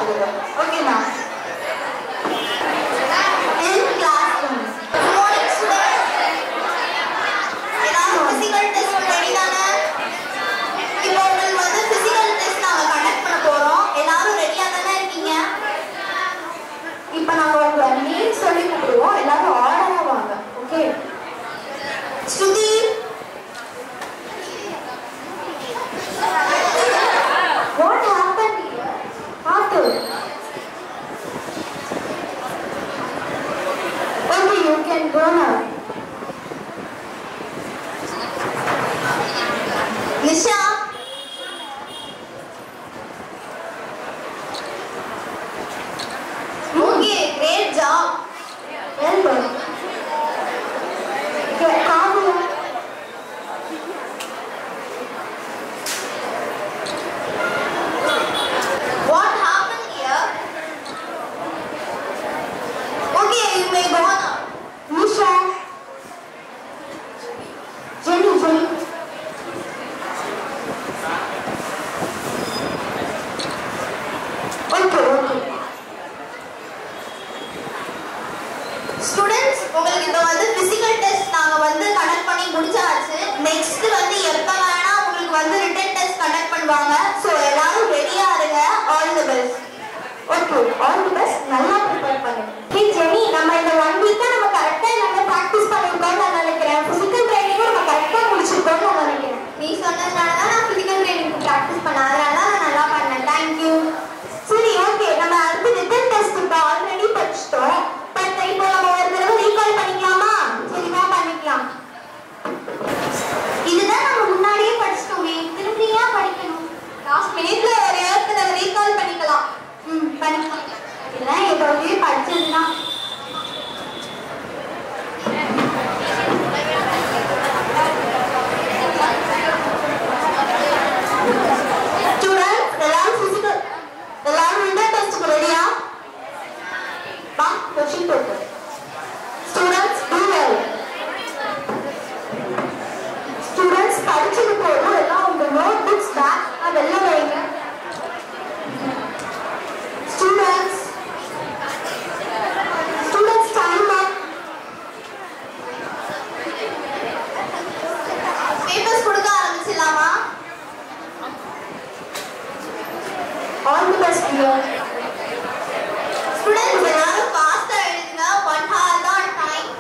ஆகுது. ஓகேமா? In classrooms. Good morning students. எல்லாரும் physical test ready தானே? இப்போ உங்களுக்கு வந்து physical test நாங்க கண்டக்ட் பண்ண போறோம். எல்லாரும் ரெடியா தானே இருக்கீங்க? இப்போ நாங்க உங்க நேம் சொல்லி கூப்பிடுவோம். எல்லாரும் ஆர்டரா வாங்க. Okay? Shruti What happened here? Arthur. Okay, you can go now. Nisha. Okay, great job. Well done. Okay, Kavya. What happened here? Okay, you may go now. Nisha. Jenny. Okay. Students, உங்களுக்கு இப்போ வந்து physical test நாங்க வந்து conduct பண்ணி முடிச்சாச்சு. Next வந்து எப்ப வேணா உங்களுக்கு வந்து written test கண்டக்ட் பண்ணுவாங்க. சோ எல்லாரும் ரெடியா இருங்க. All the best. Okay, all the best. நல்லா ப்ரிப்பேர் பண்ணுங்க. ஹே ஜெனி, நம்ம இந்த 1 வீக் நம்ம கரெக்ட்டா நம்ம பிராக்டீஸ் பண்ணிருக்கோம்னு நான் நினைக்கிறேன். physical training நம்ம கரெக்ட்டா முடிச்சிருக்கோம்னு நான் நினைக்கிறேன். நீ சொன்னதால தான் நான் physical training பிராக்டீஸ் பண்ணேன். அதனால தான் நான் நல்லா பண்ணேன். Thank you. சரி, ஓகே. நம்ம அடுத்து written test ஆல்ரெடி படிச்சிட்டோம். பட் இப்போ நம்ம ஒரு தடவை ரீகால் பண்ணிக்கலாமா? சரிமா, பண்ணிக்கலாம். இதுதான் நம்ம முன்னாடியே படிச்சிட்டோமே, திரும்பியா படிக்கணும்? லாஸ்ட் மினிட்ல ஒரு இடத்துல நம்ம ரீகால் பண்ணிக்கலாம். பண்ணிக்கலாம். இதெல்லாம் ஏதாவது படிச்சதுதான். ஸ்டூடண்ட்ஸ் எல்லாரும் physical எல்லாரும் written test ரெடியா? வா, question paper. Students, do well. Students, படிச்சது போதும். எல்லாம் உங்க notebooks back வெளில வைங்க. Students, time up. Papers கொடுக்க ஆரம்பிச்சலாமா? All the best, dear. Students, எல்லாரும் ஃபாஸ்டா எழுதுங்க. 1 hour தான் டைம்.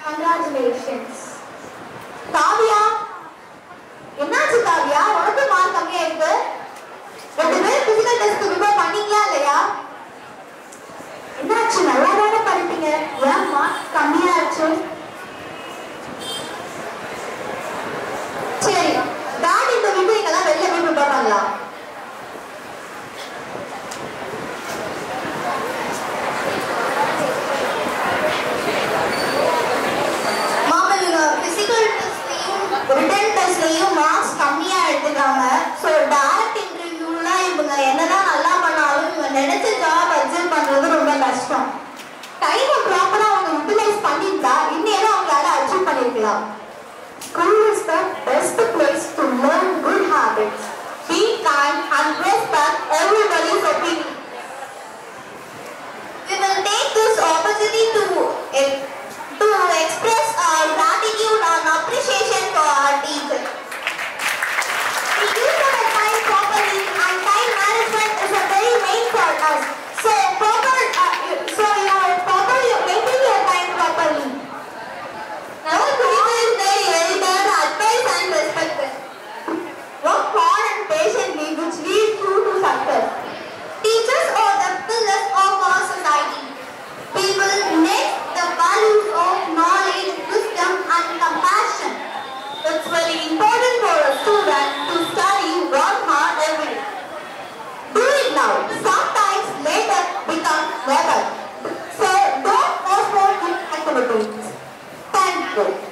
Congratulations. Kavya, என்னாச்சு காவியா உனக்கு மார்க் கம்மியா இருக்கு. 2 பேரும் பிசிக்கல் டெஸ்ட் ப்ரிப்பேர் பண்ணீங்களா இல்லையா? என்னாச்சு? நல்லா தானே படிப்பீங்க, ஏன் மார்க் கம்மியாச்சு? சரி, டாடி இந்த வீட்டு நீங்கெல்லாம் வெளில போய் ப்ரிப்பேர் பண்ணலாம். மாமா இவங்க பிசிக்கல் டெஸ்ட்லயும் ரிட்டன் டெஸ்ட்லயும் மார்க்ஸ் கம்மியா எடுத்துக்காங்க. ஸோ டைரக்ட் இன்டர்வியூலாம் இவங்க என்னதான் நல்லா பண்ணாலும் இவங்க நினைச்ச ஜாப் அச்சீவ் பண்றது ரொம்ப கஷ்டம். டைமை ப்ராப்பரா அவங்க யூட்டிலைஸ் பண்ணியிருந்தா இன்னும் அவங்களால அச்சீவ் பண்ணிருக்கலாம். School is the best place to learn good habits. Be kind and respect everybody's opinion. We will take this opportunity to express our gratitude and appreciation for our teachers. We use our time properly, and time management is a very main for us. So you are properly making your time properly. Now teacher is very elder, advice and respected. Work hard and patiently, which leads you to success. Teachers are the pillars of our society. People need the values of knowledge, wisdom and compassion. It's very important for a student to study, work hard every day. Do it now. Sometimes later becomes never. So don't postpone your activities. Thank you.